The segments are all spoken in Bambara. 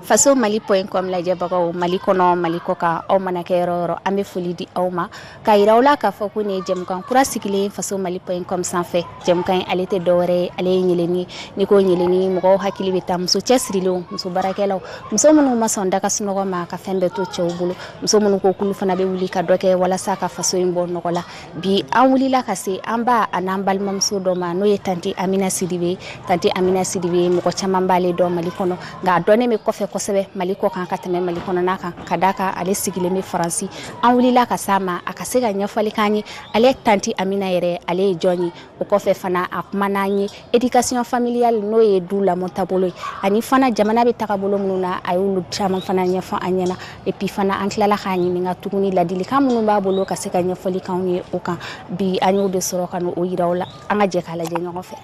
faso mali.com lajɛbagaw mali kɔnɔ mali kɔ kan aw mana kɛ yɔrɔ yɔrɔ an bɛ foli di aw ma ka yira aw la k'a fɔ ko nin ye jɛmukan kura sigilen faso mali.com sanfɛ jɛmukan ale tɛ dɔwɛrɛ ye ale ye ɲeleni ni ko ɲeleni mɔgɔw hakili bɛ taa muso cɛsirilenw muso baarakɛlaw muso minnu ma sɔn daga sunɔgɔ ma ka fɛn bɛɛ to cɛw bolo muso minnu ko kulu fana bɛ wuli ka dɔ kɛ walasa ka faso in bɔ nɔgɔ la bi an wulila ka se an ba a n'an balimamuso dɔ ma n'o ye tanti Amina Sidibe mɔgɔ caman b'ale dɔn mali kɔnɔ nka a dɔnnen bɛ kɔfɛ kosɛbɛ mali kɔ kan ka tɛmɛ mali kɔnɔna kan ka d'a kan ale sigilen bɛ Faransi an wulila ka s'a ma a ka se ka ɲɛfɔli k'an ye ale tanti Amina yɛrɛ ale ye jɔn ye o kɔfɛ fana a kuma n'an ye éducation familiale n'o ye du lamɔ taabolo ye ani fana jamana bɛ tagabolo minnu na a y'olu caman fana ɲɛfɔ an ɲɛna et puis fana an tilala k'a ɲininka tuguni ladilikan minnu b'a bolo ka se ka ɲɛfɔli k'anw ye o kan bi an y'o de sɔrɔ ka n'o yira aw la an ka jɛ k'a lajɛ ɲɔgɔn fɛ.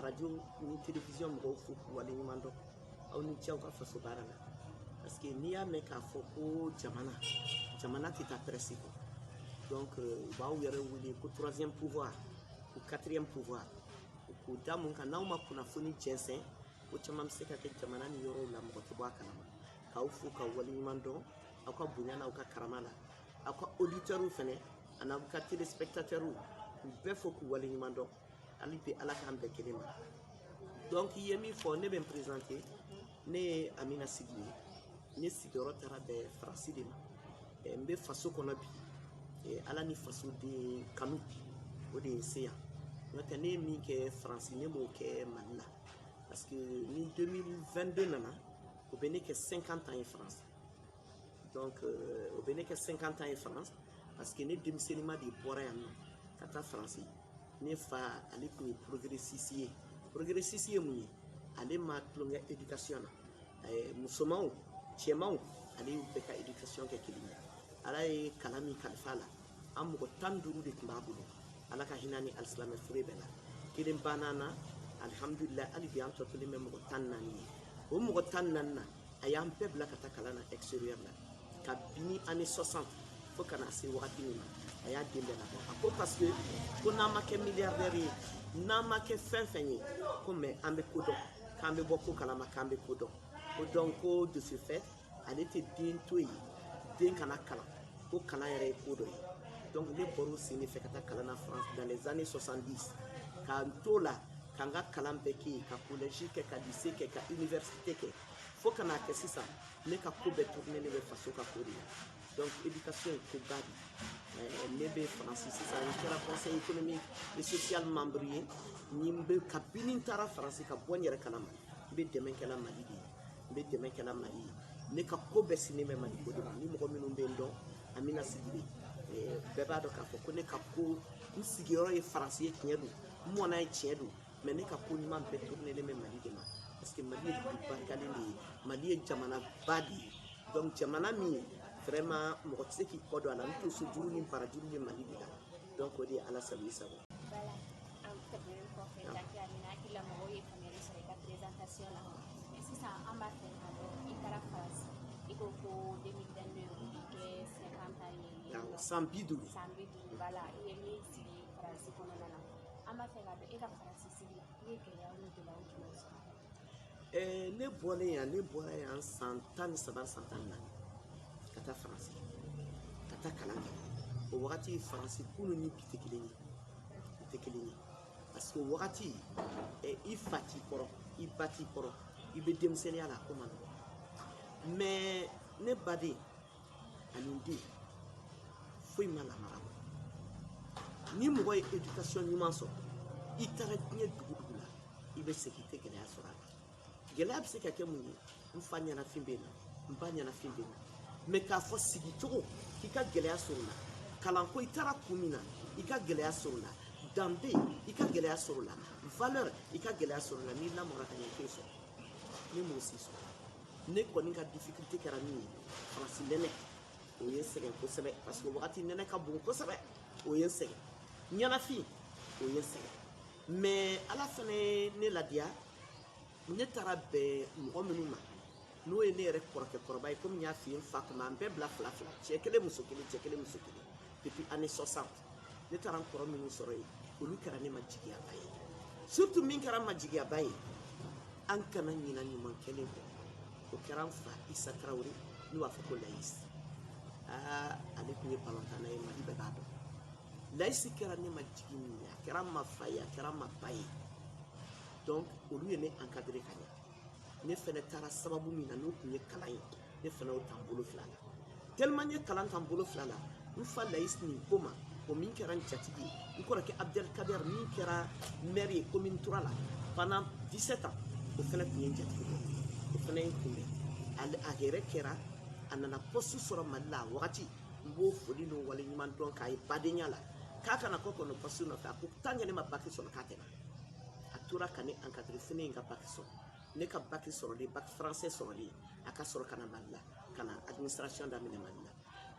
radio ni télévision mɔgɔw fo k'u waleɲuman dɔn aw ni cɛw ka faso baara la parce que n'i y'a mɛn k'a fɔ ko jamana tɛ taa presse kɔ donc u b'aw yɛrɛ wele ko troisième pouvoir ou quatrième pouvoir k'u da mun kan n'aw ma kunnafoni jɛnsɛn ko caman bɛ se ka kɛ jamana ni yɔrɔw la mɔgɔ tɛ bɔ a kalama k'aw fo ka waleɲuman dɔn aw ka bonya n'aw ka karama la aw ka auditeurs fɛnɛ ani aw ka téléspectateurs k'u bɛɛ fo k'u waleɲuman dɔn hali bi ala k'an bɛɛ kelen ma donc i ye min fɔ ne bɛ n présenter ne ye Amina Sidibe ne sigiyɔrɔ taara bɛn Faransi de ma n bɛ faso kɔnɔ bi ala ni faso den kanu o de ye n se yan n'o tɛ ne ye min kɛ Faransi ne m'o kɛ Mali la parce que ni 2022 nana o bɛ ne kɛ 50 ans ye France donc o bɛ ne kɛ 50 ans ye France parce que ne denmisɛnninma de bɔra yan nɔ ka taa Faransi ne fa ale tun ye progressiste ye mun ye ale ma tulonkɛ éducation na musomanw cɛmanw ale y'u bɛɛ ka éducation kɛ kelen ye ala ye kalan min kalifa la an mɔgɔ 15 de tun b'a bolo ala ka hinɛ ni alisilamɛ fure bɛɛ la kelen banna na alhamdulillah hali bi an tɔ kelen bɛ mɔgɔ 14 ye o mɔgɔ 14 na a y'an bɛɛ bila ka taa kalan na extérieur la ka bini année 60 fo kana se wagati min ma a y'a den bɛɛ labɔ a ko parce que ko n'an ma kɛ milliardaire ye n'an ma kɛ fɛn fɛn ye ko mais an bɛ ko dɔn k'an bɛ bɔ ko kalama k'an bɛ ko dɔn ko donc ko de ce fait ale tɛ den to yen den kana kalan ko kalan yɛrɛ ye ko dɔ ye donc ne bɔr'o sen de fɛ ka taa kalan na France dans les années 70 k'an to la k'an ka kalan bɛɛ kɛ yen ka collège kɛ ka lycée kɛ ka université kɛ fo ka n'a kɛ sisan ne ka ko bɛɛ tourné ne bɛ faso ka ko de la donc éducation ye ko ba de ne bɛ Faransi sisan n kɛra conseil économique et social membre ye ni n bɛ kabini n taara Faransi ka bɔ n yɛrɛ kalama n bɛ dɛmɛ kɛla Mali de ye n bɛ dɛmɛ kɛla Mali ye ne ka ko bɛɛ sinnen bɛ Mali ko de ma ni mɔgɔ minnu bɛ n dɔn Amina Sidibe bɛɛ b'a dɔn k'a fɔ ko ne ka ko n sigiyɔrɔ ye Faransi ye tiɲɛ don n mɔna ye tiɲɛ don mais ne ka ko ɲuman bɛɛ tournélen bɛ Mali de ma parce que Mali ye dugu barikalen de ye Mali ye jamana ba de ye donc jamana min vraiment mɔgɔ tɛ se k'i kɔ don a la n t'o so juru ni barajuru bɛ Mali de la donc o de ye ala sago i sago. San 50 voilà i ye min sigi Faransi kɔnɔna na an b'a fɛ ka dɔn e ka Faransi sigi la i ye gɛlɛya ni gɛlɛyaw jumɛn sɔrɔ ne bɔra yan san 13 san 14 ka taa Faransi ka taa kalan kɛ o wagati Faransi kunun ni bi tɛ kelen ye parce que o wagati i fa t'i kɔrɔ i ba t'i kɔrɔ i bɛ denmisɛnniya la ko man nɔgɔn mais ne baden ani n den foyi ma lamara ni mɔgɔ ye éducation ɲuman sɔrɔ i taara diɲɛ dugu la i bɛ segin i tɛ gɛlɛya sɔrɔ a la gɛlɛya bɛ se ka kɛ mun ye n fa ɲɛnafin bɛ na n ba ɲɛnafin bɛ na mais k'a fɔ sigi cogo k'i ka gɛlɛya sɔrɔ o la kalanko i taara kun min na i ka gɛlɛya sɔrɔ o la danbe i ka gɛlɛya sɔrɔ o la valeur i ka gɛlɛya sɔrɔ o la n'i lamɔra ka ɲɛ i t'o sɔrɔ ne m'o si sɔrɔ ne kɔni ka difficulté kɛra min ye Faransi nɛnɛ o ye n sɛgɛn kosɛbɛ parce que o wagati nɛnɛ ka bon kosɛbɛ o ye n sɛgɛn ɲɛnafin o ye n sɛgɛn mais ala fana ye ne ladiya ne taara bɛn mɔgɔ minnu ma n'o ye ne yɛrɛ kɔrɔkɛ kɔrɔba ye komi n y'a f'i ye n fa tun b'an bɛɛ bila fila cɛ kelen muso kelen depuis année 60 ne taara n kɔrɔ minnu sɔrɔ yen olu kɛra ne ma jigiyaba ye surtout min kɛra n ma jigiyaba ye an kana ɲina ɲuman kelen kɔ o kɛra an fa Isa Traoré n'u b'a fɔ ko Layisi ale tun ye balontanna ye Mali bɛɛ b'a dɔn Layisi kɛra ne ma jigi min ye a kɛra ma fa ye a kɛra ma ba ye donc olu ye ne encadré ka ɲɛ ne fɛnɛ taara sababu min na n'o tun ye kalan ye ne fɛnɛ y'o ta n bolo fila la tellement n ye kalan ta n bolo fila la n fa Layisi nin ko ma o min kɛra n jatigi ye n kɔrɔkɛ Abdelkader min kɛra maire ye commune 3 la pendant 17 ans o fɛnɛ tun ye n jatigi dɔ o fɛnɛ ye n kunbɛn a yɛrɛ kɛra a nana poste sɔrɔ Mali la a wagati n b'o foli n'o waleɲuman dɔn k'a ye badenya la k'a kana kɔ kɔnɔ poste nɔfɛ a ko tant que ne ma bac sɔrɔ k'a tɛ na a tora ka ne encadré fo ne ye n ka bac sɔrɔ ne ka bac sɔrɔlen bac français sɔrɔlen a ka sɔrɔ ka na Mali la ka na administration daminɛ Mali la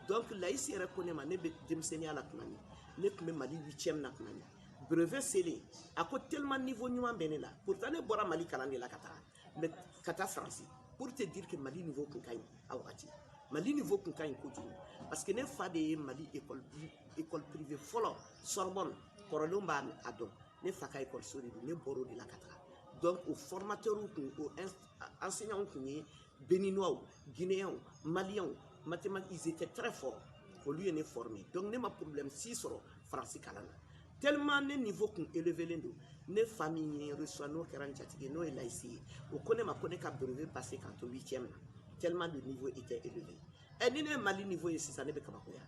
donc Layisi yɛrɛ ko ne ma ne bɛ denmisɛnniya la tuma min ne tun bɛ Mali 8e na tuma min brevet selen a ko tellement niveau ɲuman bɛ ne la pourtant ne bɔra Mali kalan de la ka taa mais ka taa France pour te dire que Mali niveau kun ka ɲi a wagati Mali niveau kun ka ɲi kojugu parce que ne fa de ye Mali école privée fɔlɔ Sorbonne kɔrɔlenw b'a dɔn ne fa ka école so de don ne bɔr'o de la ka taga donc o formateurs kun o enseignants kun ye béninois guinéens maliens mathématiques ils étaient très forts olu ye ne formé donc ne ma problème si sɔrɔ faransi kalan na tellement ne niveau kun élevé len don ne fa min ye reçoit n'o kɛra n jatigi n'o ye Layisi ye o ko ne ma ko ne ka brevet passé k'an to 8e na tellement le niveau était élevé ni ne ye Mali niveau ye sisan ne bɛ kabakoya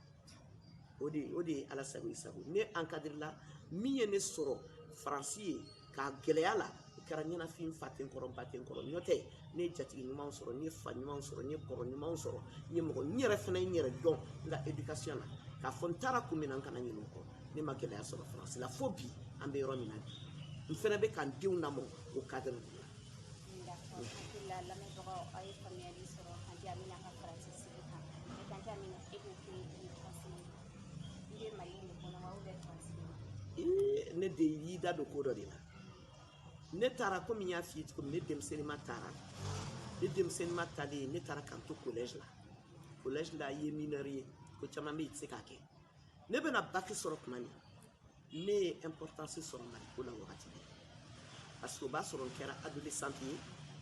o de ye Ala sago i sago ne encadré la min ye ne sɔrɔ faransi ye k'a gɛlɛya la o kɛra ɲɛnafin fa tɛ n kɔrɔ ba tɛ n kɔrɔ n'o tɛ ne ye jatigi ɲumanw sɔrɔ n ye fa ɲumanw sɔrɔ n ye kɔrɔ ɲumanw sɔrɔ n ye mɔgɔ n yɛrɛ fana n yɛrɛ dɔn n ka éducation na k'a fɔ n taara kun min na n kana ɲinɛ o kɔ ne ma gɛlɛya sɔrɔ faransi la fo bi an bɛ yɔrɔ min na bi n fana bɛ ka n denw lamɔ o cadre de la. Alhamdulillah lamɛnbagaw aw ye faamuyali sɔrɔ an tɛ Amina ka faransi sigi kan mais tante Amina e ko k'e ye faransi i bɛ Mali de kɔnɔ wa ou bien faransi ne de y'i da don ko dɔ de la ne taara komi n y'a f'i ye cogo min ne denmisɛnninma taara ne denmisɛnninma talen ne taara k'an to collège la i ye mineur ye ko caman bɛ yen i tɛ se k'a kɛ ne bɛna bac sɔrɔ tuma min ne ye importance sɔrɔ Maliko la wagati de parce que o b'a sɔrɔ n kɛra adolescente ye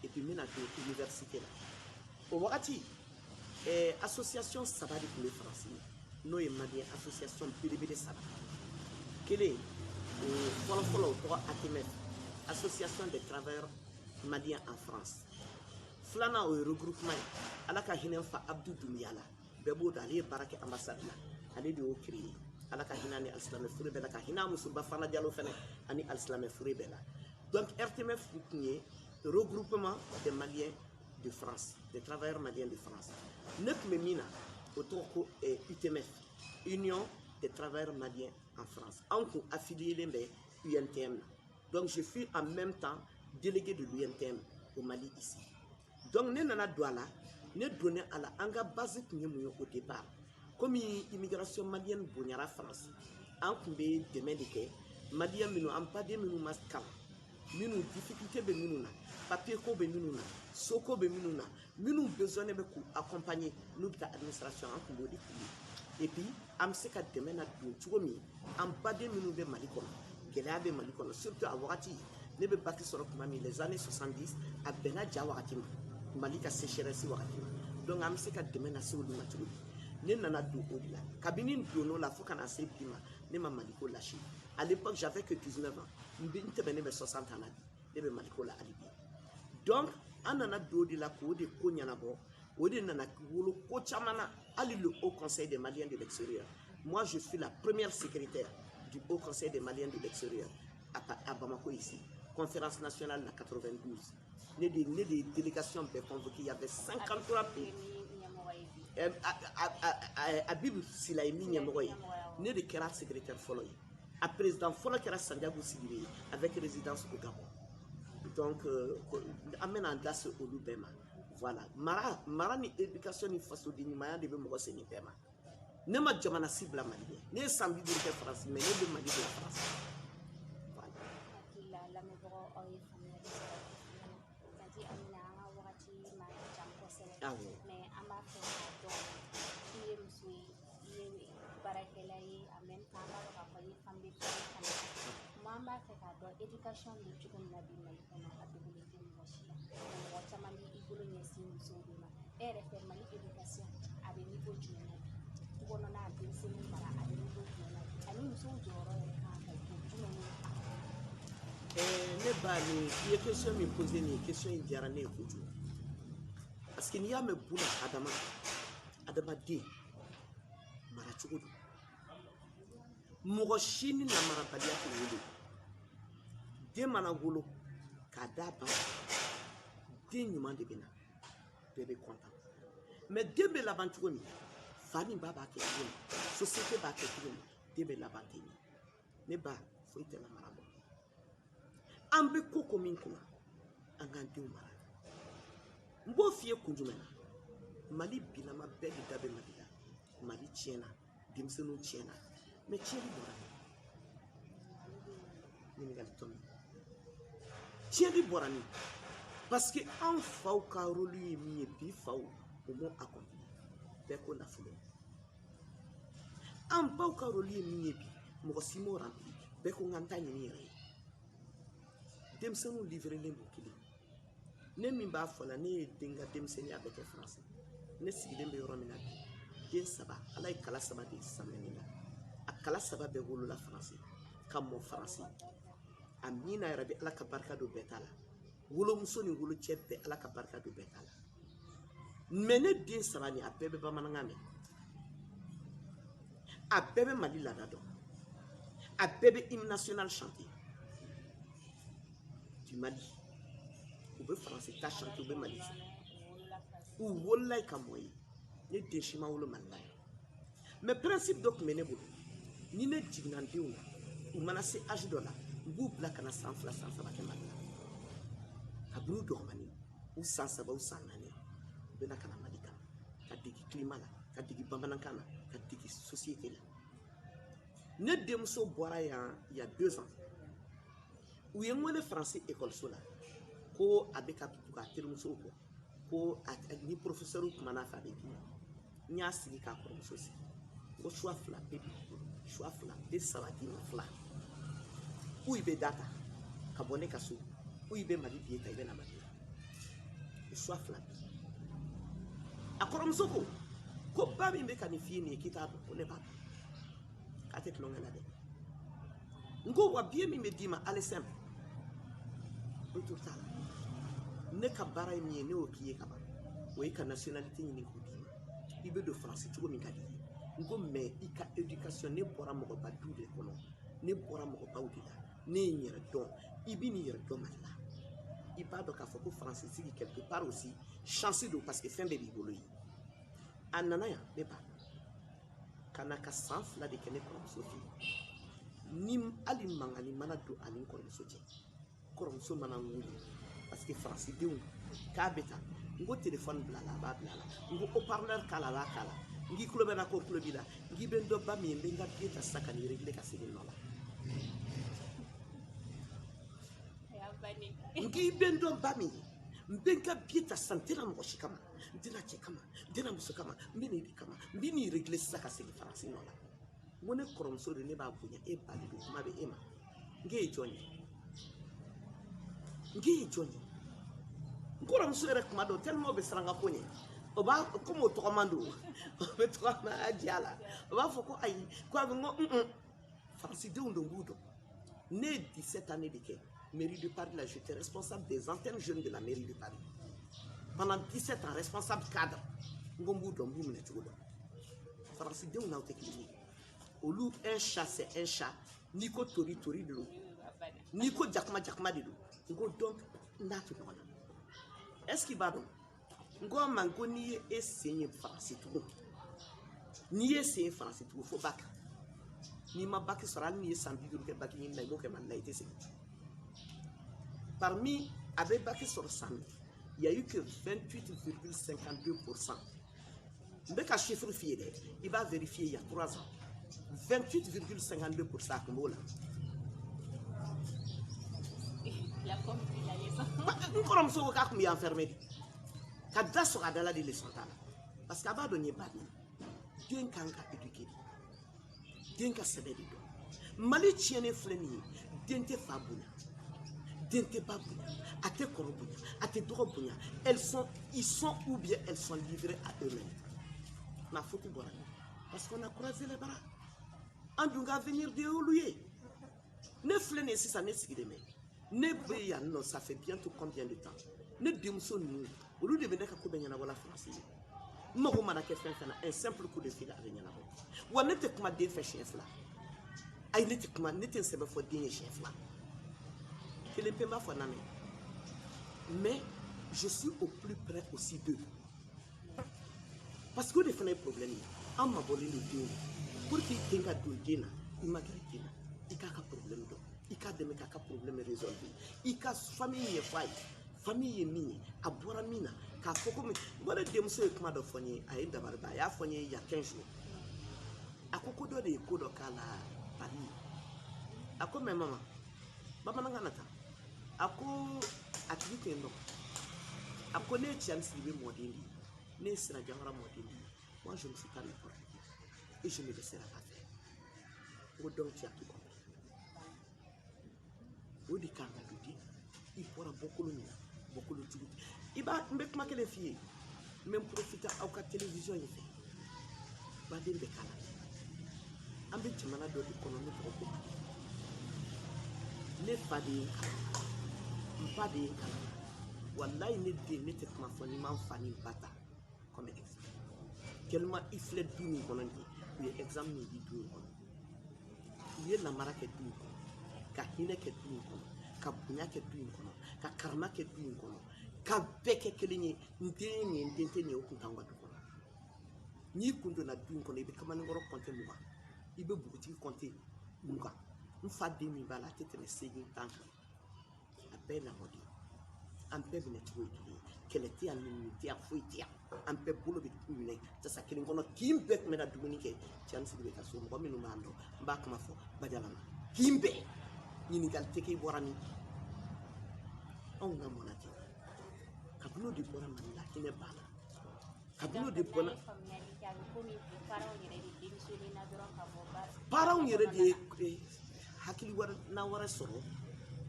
et puis n bɛna don université la o wagati association saba de tun bɛ faransi n'o ye malien association belebele saba kelen fɔlɔfɔlɔ o tɔgɔ ATMF association des travailleurs maliens en France filanan o ye regroupement ye Ala ka hinɛ fa Abdou Doumbouya la bɛɛ b'o dɔn ale ye baara kɛ ambassade la ale de y'o créé Ala ka hinɛ ni alisilamɛ fure bɛɛ la ka hinɛ a muso Bafana Diallo fɛnɛ ani alisilamɛ fure bɛɛ la donc RTMF tun ye regroupement des maliens de France des travailleurs maliens de France ne tun bɛ min na o tɔgɔ ko UTMF Union des travailleurs maliens en France an kun affilié bɛ UNTM na donc je fus en même temps délégué de l'UNTM au Mali ici donc ne nana don a la ne donnait a la an ka base tun ye mun ye au départ comme immigration malienne bonyara France an kun bɛ dɛmɛ de kɛ malien minnu an baden minnu ma kalan minnu difficulté bɛ minnu na papier ko bɛ minnu na soko bɛ minnu na minnu besoin bɛ k'u accompagner n'u bɛ taa administration an kun b'o de k'u ye et puis an bɛ se ka dɛmɛ na don cogo min an baden minnu bɛ Mali kɔnɔ gɛlɛya bɛ Mali kɔnɔ surtout a wagati ne bɛ bac sɔrɔ tuma min les années 70 a bɛnna ja wagati ma Mali ka sécheresse wagati ma donc an bɛ se ka dɛmɛ na se olu ma cogo di ne nana don o de la kabini n donn'o la fo ka na se bi ma ne ma Maliko lâché à l'époque j'avais que 19 ans n tɛmɛnen bɛ 60 ans na bi ne bɛ Maliko la hali bi donc an nana don o de la k'o de ko ɲɛnabɔ o de nana wolo ko caman na hali le Haut Conseil des Maliens de l'extérieur moi je suis la première secrétaire du Haut Conseil des Maliens de l'extérieur à Bamako ici conférence nationale la 92 ne de délégation bɛɛ convoqué il y avait 53 pays Habib Sila ye min ɲɛmɔgɔ ye ne de kɛra secrétaire fɔlɔ ye a président fɔlɔ kɛra Sandiago Sidibé ye avec résidence au Gabon donc an bɛna an da se olu bɛɛ ma voilà mara ni éducation ni fasoden ɲumanya de bɛ mɔgɔ se nin bɛɛ ma ne ma jamana si bila Mali ye ne ye san 50 kɛ France mais ne bɛ Mali bila France voilà. hakili la lamɛnbagaw aw ye faamuyali sɔrɔ tanti Amina an ka wagati ma jan kosɛbɛ mais an b'a fɛ k'a dɔn i ye muso ye i ye baarakɛla ye en même temps an b'a dɔn k'a fɔ i ye femme de fana kuma an b'a fɛ k'a dɔn éducation bɛ cogo min na bi Mali kɔnɔ a dogolen tɛ mɔgɔ si la mɔgɔ caman bɛ i bolo ɲɛsin musow de ma e yɛrɛ fɛ Mali éducation a bɛ niveau jumɛn na bi du kɔnɔna denmisɛnnin mara a bɛ niveau jumɛn na bi ani musow jɔyɔrɔ yɛrɛ kan ka kɛ jumɛn ye ne ba ni i ye question min posé nin question in diyara ne ye kojugu parce que n'i y'a mɛn buna adamaden mara cogo don mɔgɔ si ni namarabaliya tɛ wolo den mana wolo k'a d'a ba den ɲuman de bɛ na bɛɛ bɛ content mais den bɛ laban cogo min fa ni ba b'a kɛ cogo min société b'a kɛ cogo min den bɛ laban ten ne ba foyi tɛ lamara bɔ an bɛ ko ko min kunna an k'an denw mara n b'o f'i ye kun jumɛn na Mali bilama bɛɛ de da bɛ Mali la Mali tiɲɛna denmisɛnninw tiɲɛna mais tiɲɛni bɔra min ɲininkali tɔ min tiɲɛni bɔra min parce que an faw ka rôle ye min ye bi faw o m'o accompli bɛɛ ko nafolo an baw ka rôle ye min ye bi mɔgɔ si m'o rempli bɛɛ ko n ka n ta ɲini yɛrɛ ye denmisɛnninw livrelen don kelen ne min b'a fɔ la ne ye den ka denmisɛnninya bɛɛ kɛ France ne sigilen bɛ yɔrɔ min na bi den 3 ala ye kala 3 de samɛ ne la a kala 3 bɛɛ wolola France ka mɔ France a mina yɛrɛ bɛ ala ka barika don bɛɛ ta la wolomuso ni wolocɛ bɛɛ ala ka barika don bɛɛ ta la mais ne den 3 ni a bɛɛ bɛ bamanankan mɛn a bɛɛ bɛ Mali laada dɔn a bɛɛ bɛ hymne national chanter du Mali u bɛ France ta chanter u bɛ Mali u wolola ka mɔ ye ne den si ma wolo Mali la mais principe dɔ tun bɛ ne bolo ni ne jiginna n denw na u mana se âge dɔ la u b'u bila ka na san 2 san 3 kɛ Mali la kabini u dɔgɔmanin u san 3 u san 4 u bɛna ka na Mali kan ka degi climat la ka degi bamanankan na ka degi société la ne denmuso bɔra yan il y a 2 ans u ye n wele France école la ko a bɛ ka tugu a terimusow kɔ ko ni professeur kumana fɛ a bɛ dimi n y'a sigi k'a kɔrɔmuso sigi ko choix 2 bɛ choix 2 bɛ sabati ma 2 u bɛ data ka bɔ ne ka so u bɛ Mali billet ta i bɛ na Mali la choix 2 a kɔrɔmuso ko ba min bɛ ka nin f'i ye nin ye k'i t'a dɔn ko ne b'a dɔn k'a tɛ tulonkɛ la dɛ n ko wa billet min bɛ d'i ma aller simple o to t'a la ne ka baara ye min ye ne y'o k'i ye ka ban o ye ka nationalité ɲini k'o d'i ma i bɛ don France cogo min ka di ye n ko mais i ka éducation ne bɔra mɔgɔba du de kɔnɔ ne bɔra mɔgɔbaw de la ne ye n yɛrɛ dɔn i bɛ n'i yɛrɛ dɔn Mali la i b'a dɔn k'a fɔ ko France sigi quelque part aussi chance don parce que fɛn bɛɛ b'i bolo ye a nana yan ne ba ka na ka san 2 de kɛ ne kɔrɔmuso fɛ ni hali mangani mana don ani n kɔrɔmuso cɛ kɔrɔmuso mana n wele parce que France denw k'a bɛ tan n ko téléphone bila la a b'a bila la n ko haut-parleur k'a la a b'a k'a la n k'i tulo bɛ na ko tulo b'i la n k'i bɛ n dɔn ba min ye n bɛ n ka billet ta sisan ka n'i régler ka segin nɔ la n k'i bɛ n dɔn ba min ye n bɛ n ka billet ta sisan n tɛna mɔgɔ si kama n tɛna cɛ kama n tɛna muso kama n bɛ nin de kama n bɛ nin régler sisan ka segin France nɔ la n ko ne kɔrɔmuso de ne b'a bonya e ba de don kuma bɛ e ma n k'e ye jɔn ye n k'e ye jɔn ye n kɔrɔmuso yɛrɛ kuma dɔn tellement o bɛ siran ka ko ɲɛ o b'a comme o tɔgɔman don o bɛ tɔgɔma diya la o b'a fɔ ko ayi ko a bɛ n ko France denw don b'u dɔn ne ye 17 années de kɛ mairie de Paris là j'étais responsable des antennes jeunes de la mairie de Paris pendant 17 ans responsable cadre n ko n b'u dɔn n b'u minɛ cogo dɔn France denw n'aw tɛ kelen ye olu un chat c'est un chat n'i ko tori tori de don n'i ko jakuma jakuma de don n ko donc n t'a to ɲɔgɔn na est-ce que i b'a dɔn n ko a ma n ko n'i ye e sen ye France tugun n'i ye sen ye France tugun fo bac n'i ma bac sɔrɔ hali n'i ye san 50 kɛ bac ɲini na i b'o kɛ Mali la i tɛ segin parmi a bɛ bac sɔrɔ san min il y a eu que 28,52%. n bɛ ka chiffre f'i ye dɛ i b'a vérifier il y a 3 ans 28,52% a tun b'o la n kɔrɔmuso ko k'a tun bɛ enfermé de ka da sɔgɔ a da la de leçon t'a la parce que a b'a dɔn n ye ba min den kan ka éduquer den ka sɛbɛ de dɔn Mali tiɲɛnen filɛ nin ye den tɛ fa bonya den tɛ ba bonya a tɛ kɔrɔ bonya a tɛ dɔgɔ bonya ils sont ou bien elles sont livrées à eux-mêmes ma faute bɔra parce qu'on a croisé les bras an dun ka venir de y'olu ye ne filɛ nin ye sisan ne sigilen bɛ ne bɛ yan nɔ ça fait bientôt combien de temps ne denmuso ninnu olu de bɛ ne ka ko bɛ ɲɛnabɔla France ye n mago mana kɛ fɛn fɛn na un simple coup de fil a bɛ ɲɛnabɔ wa ne tɛ kuma den fɛ siɲɛ fila ayi ne tɛ kuma ne tɛ n sɛbɛn fɔ den ye siɲɛ fila kelen pe n b'a fɔ na mais je suis au plus près aussi d'eux parce que o de fana ye problème ye an mabɔlen don denw pour que den ka don den na i ma gɛrɛ den na i k'a ka problème dɔn i k'a dɛmɛ k'a ka problème résolver i ka famille ɲɛfɔ a ye famille ye min ye a bɔra min na k'a fɔ komi n ne denmuso ye kuma dɔ fɔ n ye a ye dabariba a y'a fɔ n ye il y a 15 jours a ko ko dɔ de ye ko dɔ k'a la Paris a ko mais maman bamanankan na tan a ko a tigi tɛ yen nɔ a ko ne ye Tiyani Sidibe mɔden de ye ne ye Sira Jawara mɔden de ye moi je ne suis pas n'importe qui et je ne laisserai pas faire o donc tu as tout compris o de kan ka don den i bɔra bɔkolo min na bɔkolo jugu i b'a n bɛ kuma kelen f'i ye n bɛ n profiter aw ka télévision in fɛ baden bɛ k'a la an bɛ jamana dɔ de kɔnɔ ne tɔgɔ ko Mali ne fa de ye n kalan n ba de ye n kalan walayi ne den ne tɛ kuma fɔ ni ma n fa ni n ba ta comme exemple tellement i filɛ du min kɔnɔ nin ye u ye exemple min di du in kɔnɔ u ye lamara kɛ du in kɔnɔ ka hinɛ kɛ du in kɔnɔ ka bonya kɛ du in kɔnɔ ka karama kɛ du in kɔnɔ ka bɛɛ kɛ kelen ye n den nin ye n den tɛ nin ye o kun t'anw ka du kɔnɔ n'i kun donna du in kɔnɔ i bɛ kamalenkɔrɔ kɔnte 20 i bɛ bugutigi kɔnte 20 n fa den min b'a la a tɛ tɛmɛ 8 tan kan a bɛɛ ye lamɔ de ye an bɛɛ minɛ cogo ye kelen ye kɛlɛ tɛ yan ni tɛ yan foyi tɛ yan an bɛɛ bolo bɛ minɛ tasa kelen kɔnɔ kin bɛɛ tun bɛ na dumuni kɛ Tiyani Sidibe ka so mɔgɔ minnu b'an dɔn n b'a kuma fɔ Badialama kin bɛɛ ɲininkali tɛ k'i bɔra min anw ka mɔna ten kabini o de bɔra Mali la hinɛ b'a la kabini o de bɔra parents yɛrɛ de ye hakili na wɛrɛ sɔrɔ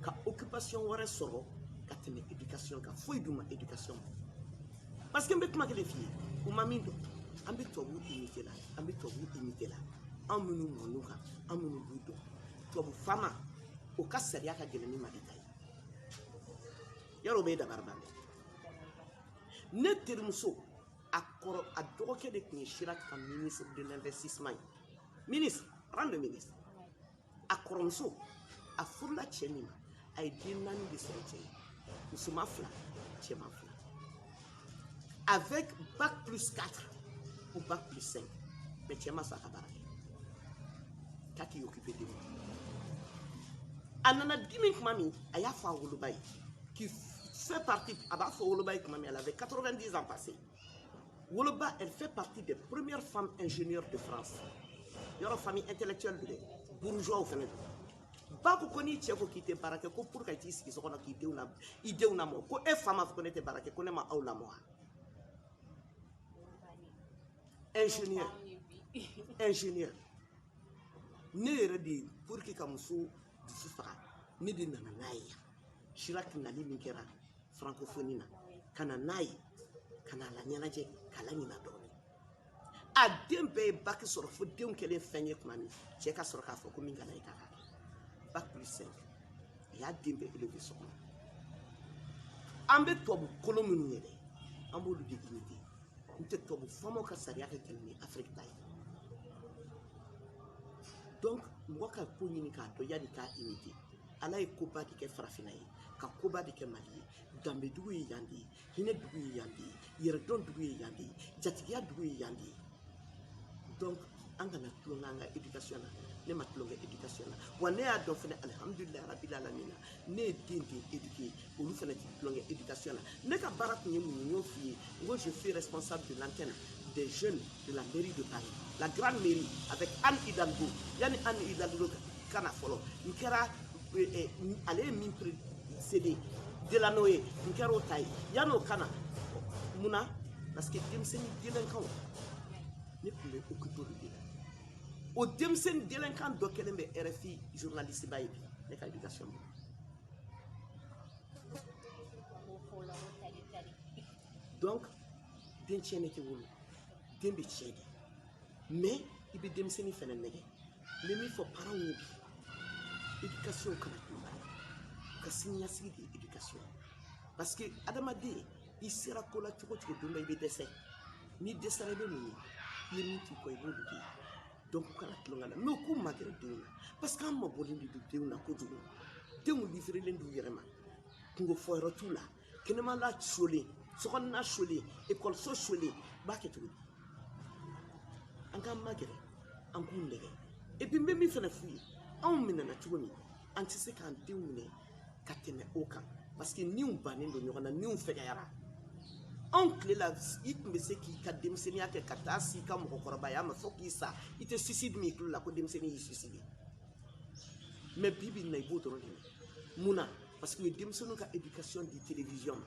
ka occupation wɛrɛ sɔrɔ ka tɛmɛ éducation kan foyi d'u ma éducation parce que n bɛ kuma kelen f'i ye u ma min dɔn an bɛ tubabu imité la an bɛ tubabu imité la anw minnu mɔn'u kan anw minnu b'u dɔn tubabu fama o ka sariya ka gɛlɛn ni Mali ta ye yarɔ o bɛ dabariba ne terimuso a dɔgɔkɛ de tun ye Chirac ka ministre de l'investissement ye ministre rang de ministre a kɔrɔmuso a furula cɛ min ma a ye den 4 de sɔrɔ cɛ ye musoman 2 cɛman 2 avec bac plus 4 ou bac plus 5 mais cɛ ma sɔn a ka baara kɛ k'a k'i occupé de moi a nana dimi tuma min a y'a fɔ a woloba ye qui fait partie a b'a fɔ woloba ye tuma min elle avait 90 ans passés woloba elle fait partie des premières femmes ingénieures de France yɔrɔ famille intellectuelle de bourgeois fana don ba ko n'i cɛ ko k'i tɛ baara kɛ ko pour que t'i sigi so kɔnɔ k'i denw lamɔ ko e fa m'a fɔ ko ne tɛ baara kɛ ko ne ma aw lamɔ wa ingénieur ne yɛrɛ de pour que ka muso dusu faga ne de nana n'a ye yan Chirac nali min kɛra francophonie na ka na n'a ye ka na a la ɲɛnajɛ k'a la ɲina dɔɔnin a den bɛɛ ye bac sɔrɔ fo denw kɛlen fɛn ye tuma min cɛ ka sɔrɔ k'a fɔ ko min kana ye k'a kɛ bac plus 5 a y'a den bɛɛ élevé so kɔnɔ an bɛ tubabu kolon minnu ye dɛ an b'olu de imité n tɛ tubabu famaw ka sariya ka gɛlɛn ni Afrique ta ye donc mɔgɔ ka ko ɲini k'a dɔn yanni k'a imité ala ye koba de kɛ farafinna ye ka koba de kɛ Mali ye danbe dugu ye yan de ye hinɛ dugu ye yan de ye yɛrɛdɔn dugu ye yan de ye jatigiya dugu ye yan de ye donc an kana tulonkɛ an ka éducation na ne ma tulonkɛ éducation na wa ne y'a dɔn fana alhamdulilayi rabil alamin na ne ye den éduqué olu fana tɛ tulonkɛ éducation na ne ka baara tun ye mun ye n y'o f'i ye n ko je suis responsable de l'antenne des jeunes de la mairie de Paris la grande mairie avec Anne Hidalgo yanni Anne Hidalgo kana fɔlɔ n kɛra ale ye min précédé Delano ye n kɛra o ta ye yanni o kana munna parce que denmisɛnnin delinquants ne tun bɛ occupé olu de la o denmisɛnnin delinquant dɔ kɛlen bɛ RFI journaliste ba ye bi ne ka éducation donc den tiɲɛni tɛ wolo den bɛ tiɲɛ de mais i bɛ denmisɛnnin fana nɛgɛ n bɛ min fɔ parents ye bi éducation kana to u ka siniɲɛsigi de ye éducation parce que adamaden i sera ko la cogo cogo don dɔ i bɛ dɛsɛ ni dɛsɛra i bɛ mun ye i ye min t'i kɔ i b'o de kɛ donc u kana tulonkɛ la mais u k'u magɛrɛ denw na parce que an mabɔlen de don denw na kojugu denw livrelen d'u yɛrɛ ma kungo fɔyɔrɔ t'u la kɛnɛmala suolen sokɔnɔna suolen ekɔliso suolen u b'a kɛ cogo di an k'an magɛrɛ an k'u nɛgɛ et puis n bɛ min fana f'u ye anw minɛna cogo min an tɛ se k'an denw minɛ ka tɛmɛ o kan parce que niw bannen don ɲɔgɔn na niw fɛgɛyara anw tile la i tun bɛ se k'i ka denmisɛnninya kɛ ka taa se i ka mɔgɔkɔrɔbaya ma fo k'i sa i tɛ suicide min i tulo la ko denmisɛnnin y'i suicide mais bi bi in na i b'o dɔrɔn de mɛn mun na parce que u ye denmisɛnninw ka éducation di télévision ma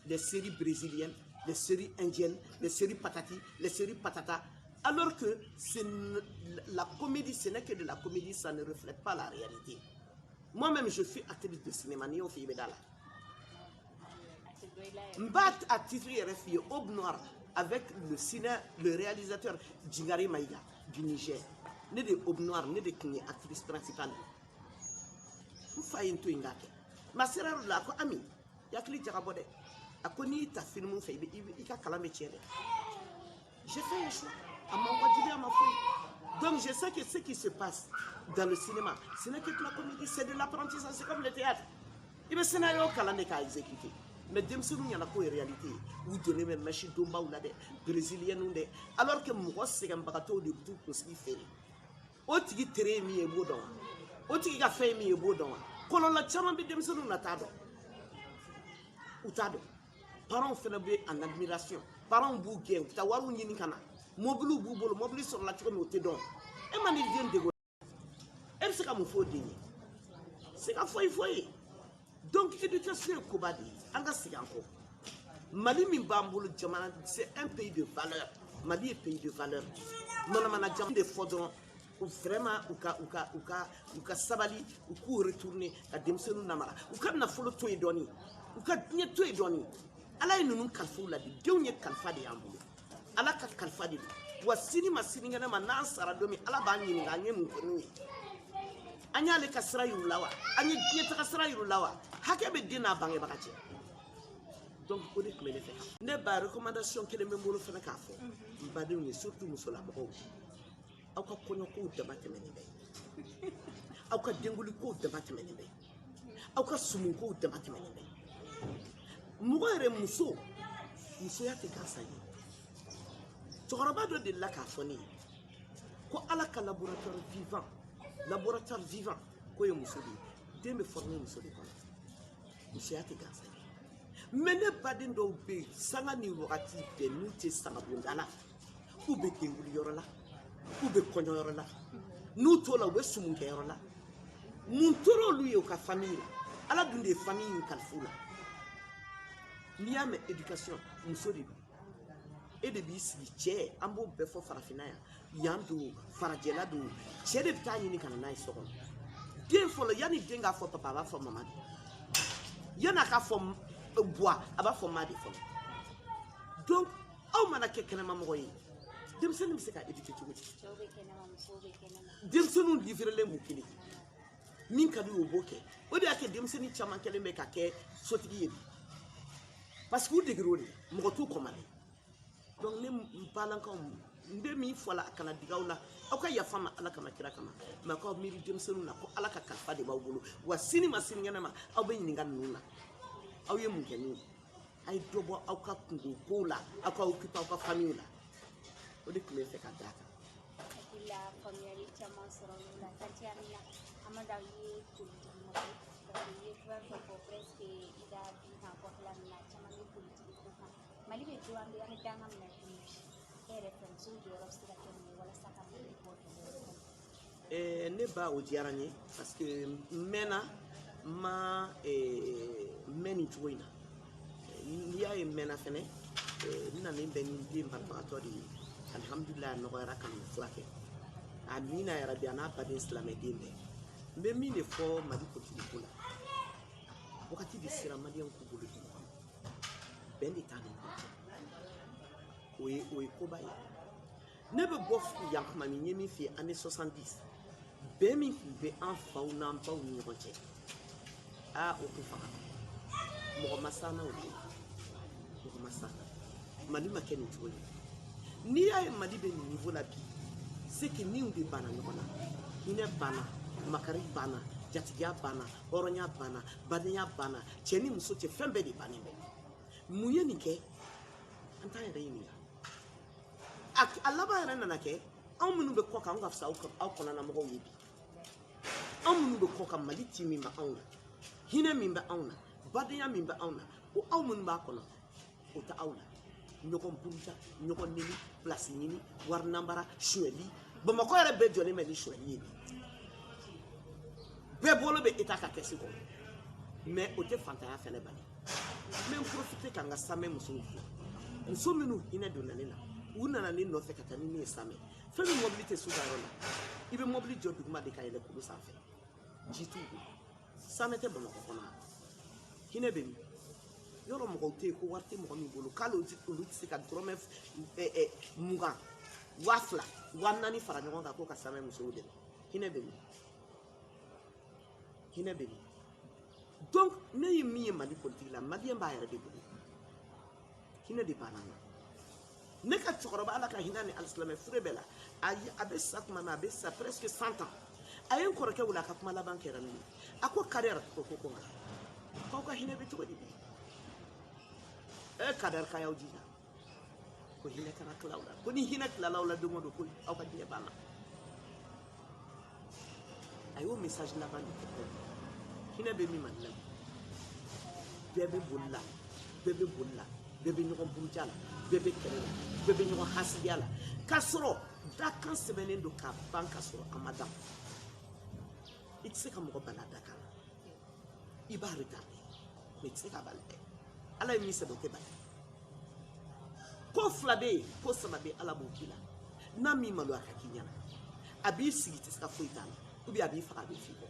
les séries brésiliennes les séries indiennes les séries patati les séries patata alors que la comédie ce n'est que de la comédie ça ne reflète pas la réalité. Moi-même, je suis actrice de cinéma, ni au Fibedala. Mbat a titré RFI Aube Noire avec le réalisateur Djingari Maïga du Niger. Né de Aube Noire, né de Kini, actrice principale. Vous faites un peu de ma sœur là, ami, il y a que les Jarabode. A connu ta film, il a calamé. J'ai fait un choix. À ma foi. Donc je sais que ce qui se passe dans le cinéma, ce n'est que de la comédie, c'est de l'apprentissage, c'est comme le théâtre. Il y a un scénario qui a exécuté. Mais il y a une réalité. Vous donnez même Machi Domba ou des Brésiliens. Alors que moi, c'est un bateau de tout pour ce qu'il fait. Autre qui est mis beau dans. Autre qui a fait mis beau dans. Quand on a tellement de démissions, on a tado. Ou tado. Parents font en admiration. Parents bouguent. Ou tawarou n'y kana. Mobile boubolo, mobile sur la trône au tédon. Et man il vient de go. Et c'est comme il faut dire. C'est comme il faut. Donc, éducation est Kobadi. Anga c'est encore. Mali Mimbamboul Djamana, c'est un pays de valeur. Mali est pays de valeur. Manamana Djam des fodrons. Ou vraiment, ou ka sabali, ou ka retourner à Demsenou Namara. Ou ka na follow to edoni. Ou ka nye to edoni. Ala yi nunu kalfou la di. Diou nye kalfa de yambou. Ala ka kalfa de. Wa sini ma sini ngana ma na sara domi ala ba nyi nga nye mukoni. Anya le kasra yulawa. Anya dieta kasra yulawa. Hakebe dina bange bakache. Donc on est clé fait. Ne ba recommandation que les membres font ka fo. Ba de ni surtout musola bako. Aw ka konyo ko damate menebe. Aw ka denguli ko damate menebe. Aw ka sumu ko damate menebe. Mugo muso. Muso ya te kansa yi. Tokoroba do de la ka foni. Ko ala ka laboratoire vivant ko ye muso de. Dembe former muso de ko. Muso ya te kansa yi. Mene baden do be sanga ni wakati de nute sanga bundala. Ou be denguli yorola. Ou be konyo yorola. Nou tola we sumunke yorola. Muntoro lui o ka famille. Ala dunde famille ni kalfula. Niame éducation muso de. Et de bis tché ambo befo farafinaya. Yandu farajela du. Tché de bita yini kana na isoko. Den folo yani denga fo papa ba fo mama. Yana ka fo bois aba fo madi fo. Donc aw mana ke kenema mo yi. Dem senu se ka éduquer ci wuti. Dem senu livrer le mukili. Min ka du oboke. O de ake dem senu chama kele me ka ke sotigi yebi. Parce que vous dégrolez, mon retour comme aller. Donc, nous parlons comme nous mi fola kana digaula. Auka ya fama ala kama kira kama. Mais quand miri demsenu na ko ala ka kalfa de bawulu. Wa sini masini ngana ma au be ninga nuna. Au ye mungeni. Ay dobo auka kungu kola, auka occuper auka famille la. O de kule fait ka data. La première chama soro la tantiari la amada yi politique mo. Yi fa ko presque ida bi ha ko la na chama ni politique ko. Mali be do ande ya danga na ni. Reference de l'obstacle wala saka ne ba o diaranye parce que mena ma meni tuina ya e mena fene na ne ben ndi mbarbato di alhamdulillah no gara kan flake amina ya rabbi ana pa de islam e dimbe Mais mine est fort, m'a dit politique pour là. Wakati de sira malien ko bolo ben de tane o ko baye ne be bof yank mami nyemi fi année 70 ben mi be en fauna pa ni ronche a o ko fa mo masana o mo masana mali makeni tole ni ay mali be niveau la bi c'est que ni on de bana ngona ine bana makari bana jatigiya bana horonya bana badenya bana cheni muso che fembe de bana be muye ni ke anta yere ni alaba yere nana ke an munu be koka ngaf sa aw kona na mo yebi an munu be koka mali timi ma an hina min ba an badenya min ba an o aw munu ba kono o ta awla nyokon bunta nyokon nini place nini war nambara choueli bamako yere be joni me ni choueli bɛɛ bolo bɛ état ka kɛsi kɔnɔ mais o tɛ fantanya fɛnɛ bali n bɛ profiter ka n ka samɛ musow fo muso minnu hinɛ donna ne la u nana ne nɔfɛ ka taa ni ne ye samɛ fɛn min mɔbili tɛ suga yɔrɔ la i bɛ mɔbili jɔ duguma de ka yɛlɛ kulu sanfɛ ji t'u bolo samɛ tɛ bamakɔ kɔnɔ hinɛ bɛ min yɔrɔ mɔgɔw tɛ yen ko wari tɛ mɔgɔ min bolo k'ale olu tɛ se ka dɔrɔmɛ 20 1000 4000 fara ɲɔgɔn kan k'o ka samɛ musow dɛmɛ hinɛ bɛ min hinɛ bɛ min donc ne ye min ye mali politique la maliyɛn b'a yɛrɛ de bolo hinɛ de banna na ne ka cɛkɔrɔba ala ka hinɛ ni alisilamɛ fure bɛɛ la a bɛ sa tuma na a bɛ sa presque 100 ans a ye n kɔrɔkɛ wele a ka kuma laban kɛra min ye a ko kadɛri ko nka k'aw ka hinɛ bɛ cogo di kadɛri ka y'aw jija ko hinɛ kana tila aw la ko ni hinɛ tilala aw la don o don ko aw ka diɲɛ banna a y'o message laban de kɛ hinɛ bɛ min mali la bɛɛ bɛ boli la bɛɛ bɛ boli la bɛɛ bɛ ɲɔgɔn buruja la bɛɛ bɛ kɛlɛ la bɛɛ bɛ ɲɔgɔn hasidiya la k'a sɔrɔ dakan sɛbɛnnen don k'a ban k'a sɔrɔ a ma dan i tɛ se ka mɔgɔ bala dakan na i b'a regarder mais i tɛ se ka bali dɛ ala ye min sɛbɛn o tɛ bali ko 2 bɛ yen ko 3 bɛ ala b'o k'i la n'a min malo a ka k'i ɲɛna a b'i sigi i tɛ se ka foyi t'a la ou bien a b'i faga a bɛ f'i kɔ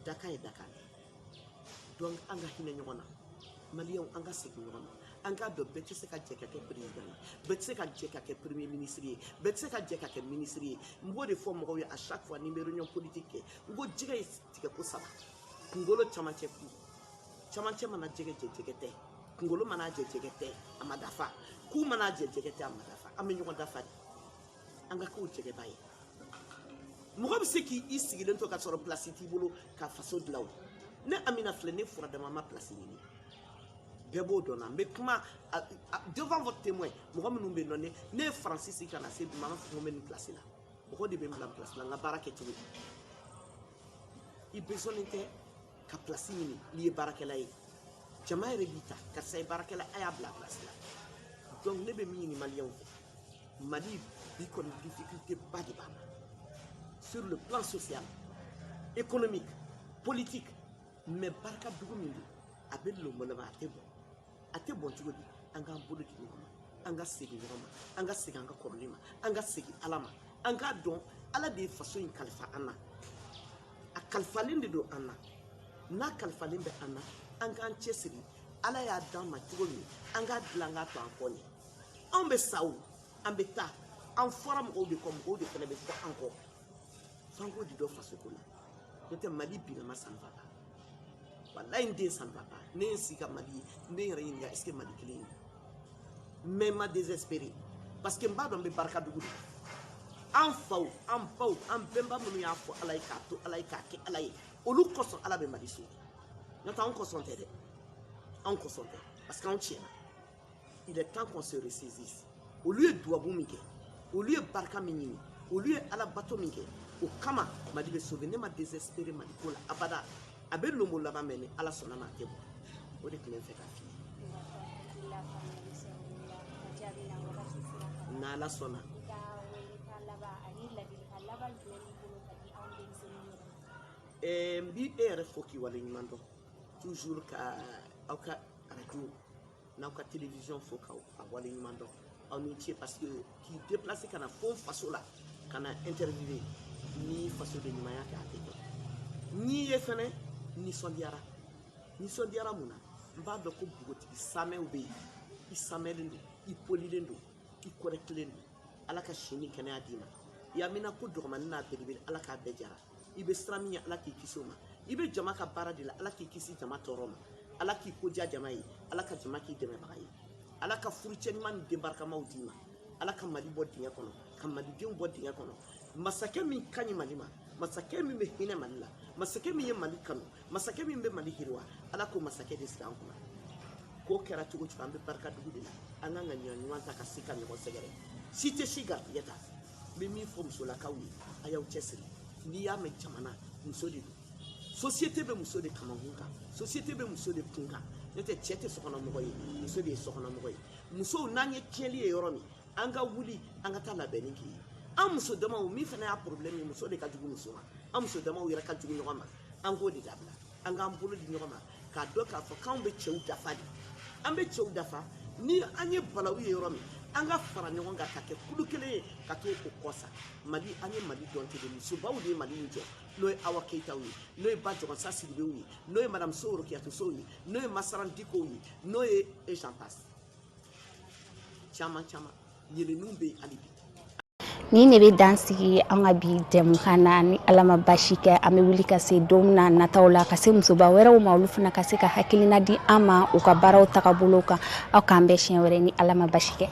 dakan ye dakan de donc an ka hinɛ ɲɔgɔn na maliyɛnw an ka segin ɲɔgɔn na an k'a dɔn bɛɛ tɛ se ka jɛ ka kɛ président ye bɛɛ tɛ se ka jɛ ka kɛ premier ministre ye bɛɛ tɛ se ka jɛ ka kɛ ministre ye n b'o de fɔ mɔgɔw ye à chaque fois ni n bɛ réunion politique kɛ n ko jɛgɛ ye tigɛko 3 kunkolo camancɛ ku camancɛ mana jɛgɛ jɛ jɛgɛ tɛ kunkolo mana jɛ jɛgɛ tɛ a ma dafa ku mana jɛ jɛgɛ tɛ a ma dafa an bɛ ɲɔgɔn dafa de an ka k'o jɛgɛba ye mɔgɔ bɛ se k'i sigilen to ka sɔrɔ place t'i bolo ka faso dilan o ne Amina filɛ ne fura dama ma place ɲini bɛɛ b'o dɔn na n bɛ kuma devant votre témoin mɔgɔ minnu bɛ yen nɔ ne ye faransi sigi ka na se bi ma n b'a fɔ ko n bɛ nin place la mɔgɔ de bɛ n bila place la n ka baara kɛ cogo di i besonnen tɛ ka place ɲini n'i ye baarakɛla ye jama yɛrɛ b'i ta karisa ye baarakɛla a y'a bila place la donc ne bɛ min ɲini maliyɛnw fɛ mali bi kɔni difficulté ba de b'a la sur le plan social économique politique mais barika dugu min don a bɛ lomɔlɔma a tɛ bɔn cogo di an k'an bolo di ɲɔgɔn ma an ka segin ɲɔgɔn ma an ka segin an ka kɔrɔlen ma an ka segin ala ma an k'a dɔn ala de ye faso in kalifa an na a kalifalen de don an na n'a kalifalen bɛ an na an k'an cɛsiri ala y'a d'an ma cogo min an k'a dilan an k'a to an kɔ ɲɛ anw bɛ sa o an bɛ taa an fɔra mɔgɔw de kɔ mɔgɔw de fana bɛ fɔ an kɔ f'an k'o di dɔ fasoko la n'o tɛ mali binama sanfa kan walayi n den sanfa kan ne ye n sigi ka mali ye n den yɛrɛ ɲininka est ce que mali kelen ye mais n ma désespéré parce que n b'a dɔn n bɛ barika dugu de an faw an baw an bɛnba minnu y'a fɔ ala ye k'a to ala ye k'a kɛ ala ye olu kosɔn ala bɛ mali so n'o tɛ anw kosɔn tɛ dɛ anw kosɔn tɛ parce que anw tiɲɛna il est temps qu'on se ressaisisse olu ye duwabu min kɛ olu ye barika min ɲini olu ye ala bato min kɛ o kama mali bɛ sauver ne ma désespéré mali ko la abada a bɛ lombo laban mɛ ni ala sɔnna ma a tɛ bɔ o de tun bɛ n fɛ k'a f'i ye n'ala sɔnna n bi e yɛrɛ fɔ k'i waleɲuman dɔn toujours ka aw ka radio n'aw ka télévision fɔ k'aw waleɲuman dɔn aw ni ce parce que k'i déplacer ka na fo faso la ka na interviewer ni faso de ɲumanya kɛ a tɛ kɛ n'i ye fɛnɛ nisɔndiyara mun na n b'a dɔn ko npogotigi samɛw bɛ yen i samɛlen don i polilen don i kɔrɛtilen don ala ka si ni kɛnɛya d'i ma yamina ko dɔgɔmani n'a belebele ala k'a bɛɛ jara i bɛ siran min ɲɛ ala k'i kisi o ma i bɛ jama ka baara de la ala k'i kisi jama tɔɔrɔ ma ala k'i ko diya jama ye ala ka jama k'i dɛmɛbaga ye ala ka furucɛ ɲuman ni denbarikamaw d'i ma ala ka mali bɔ dingɛ kɔnɔ ka malidenw bɔ dingɛ kɔnɔ masakɛ min ka ɲi mali ma masakɛ min bɛ hinɛ mali la masakɛ min ye mali kanu masakɛ min bɛ mali yiriwa ala k'o masakɛ de sigi an kunna k'o kɛra cogo cogo an bɛ barika dugu de la an kan ka ɲɔgɔn ta ka se ka ɲɔgɔn sɛgɛrɛ si tɛ si garijɛgɛ ta n bɛ min fɔ musolakaw ye a y'aw cɛsiri n'i y'a mɛn jamana muso de don société bɛ muso de kamakun kan société bɛ muso de kun kan n'o tɛ cɛ tɛ sokɔnɔmɔgɔ ye muso de ye sokɔnɔmɔgɔ ye musow n'an ye tiɲɛli ye yɔrɔ min an ka wuli an ka taa labɛnni kɛ an muso damaw min fana y'a problème ye muso de ka jugu muso ma an muso damaw yɛrɛ ka jugu ɲɔgɔn ma an k'o de dabila an k'an bolo di ɲɔgɔn ma k'a dɔn k'a fɔ k'anw bɛ cɛw dafa de an bɛ cɛw dafa ni an ye balawu ye yɔrɔ min an ka fara ɲɔgɔn kan ka kɛ kulu kelen ye ka t'o kɔsa mali an ye mali dɔn ten de musobaw de ye mali in jɔ n'o ye awa keyitaw ye n'o ye ba jɔgɔnsa sidibew ye n'o ye madame soworo kiyatusow ye n'o ye masaran dikow ye n'o ye jean passe caman caman yɛlɛninw bɛ yen hali bi ni ne bɛ dan sigi an ka bi jɛmukan na ni ala ma basi kɛ an bɛ wuli ka se don min na nataw la ka se musoba wɛrɛw ma olu fana ka se ka hakilina di an ma u ka baaraw tagabolo kan aw k'an bɛɛ siɲɛ wɛrɛ ni ala ma basi kɛ